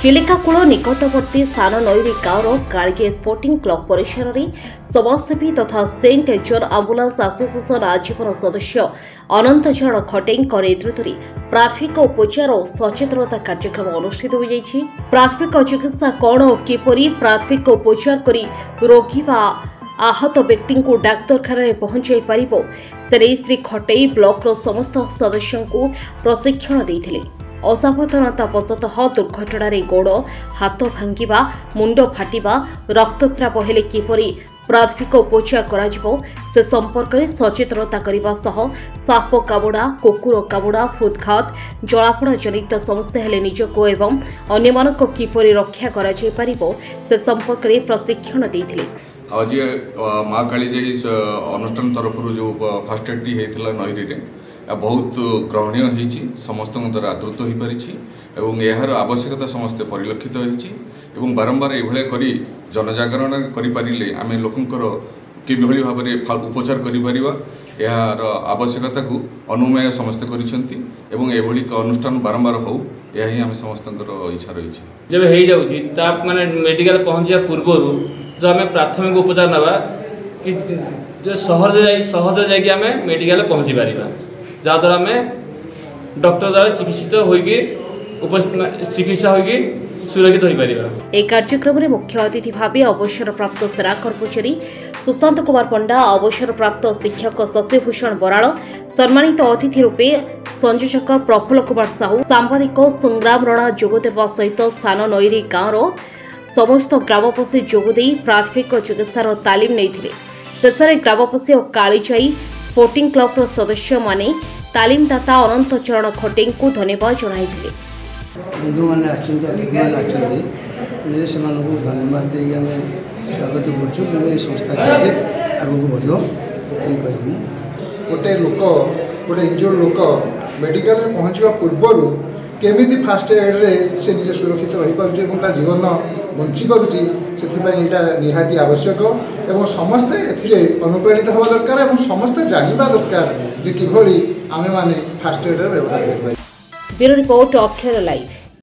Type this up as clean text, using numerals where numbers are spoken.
चिलिकाकूल निकटवर्ती सान नईरी गाँवर कालीजे sporting club परिसर में समाजसेवी तथा सेंट जॉन आम्बुलांस एसोसिएशन आजीवन सदस्य अनंत जन खटेई नेतृत्व में प्राथमिक उपचार और सचेतनता कार्यक्रम अनुष्ठित हो जाइछि। प्राथमिक चिकित्सा कौन और किपरि प्राथमिक उपचार करी रोगी व आहत व्यक्ति को डाक्तरखाना पहुंचाई पारिबो से श्री खटेई ब्लॉक समस्त सदस्यों को प्रशिक्षण देथिले। असावधानता वशतः दुर्घटना गोड़ हाथ भांगा मुंड फाटिबा रक्तस्राव हेले किपरि प्राथमिक उपचार कराजिबो से संपर्क में सचेतनता करने सह साप कामुड़ा कुकुर कामुड़ा हृदघात जलापोड़ा जनित समस्या हेले निजको एवं अन्यमानक किपरि रक्षा करा जाय पारिबो से संपर्क में प्रशिक्षण देथिले। आज माँ कालीजे अनुष्ठान तरफ जो फास्ट एड होता नईरी बहुत ग्रहणीय होती समस्त द्वारा आदृत हो पारी यार आवश्यकता समस्ते परिलक्षित होती बारंबार ये जनजागरण करें आम लोकंर किभली भाव में उपचार कर यार आवश्यकता को अनुमेय समस्ते करी अनुष्ठान बारंबार हो यही आम समस्त इच्छा रही जब माने मेडिकल पहुंचा पूर्व जो आम प्राथमिक उपचार नवा कि सहज जाकि मेडिकल पहुंची पारिबा जहाँद्वारा आम डॉक्टर द्वारा चिकित्सित होगी चिकित्सा होगी सुरक्षित हो पारिबा। एक कार्यक्रम में मुख्य अतिथि भाव अवसर प्राप्त सेना कर्मचारी सुशांत कुमार पंडा अवसर प्राप्त शिक्षक शशिभूषण बराड़ सम्मानित अतिथि रूपे संयोजक प्रफुल्ल कुमार साहू सांबादिक संग्राम रणा जोगदेवा सहित सान नईरी गाँवर समस्त ग्रामवासी जोगदे प्राथमिक चिकित्सार तालीम नहीं। शेष में ग्रामवासी और कालीजाई स्पोर्टिंग क्लब सदस्य माने तालीमदाता अनंत चरण खटेई को धन्यवाद जनाइथिले। बंधु मैंने अतिथि मैंने धन्यवाद दें स्वागत कर संस्था आगे बढ़ो गोटे लोक गोटे इंजुर्ड लोक मेडिकल पहुँचवा पूर्वर केमी फास्ट एड रे से निजे सुरक्षित रही पार जीवन बंची पारुची से निहाती आवश्यक एवं समस्ते ए अनुप्राणित हवा दरकार और समस्ते जानवा दरकार जे किभली आमे माने फास्ट एड व्यवहार कर। ब्यूरो रिपोर्ट अक्षर लाइव।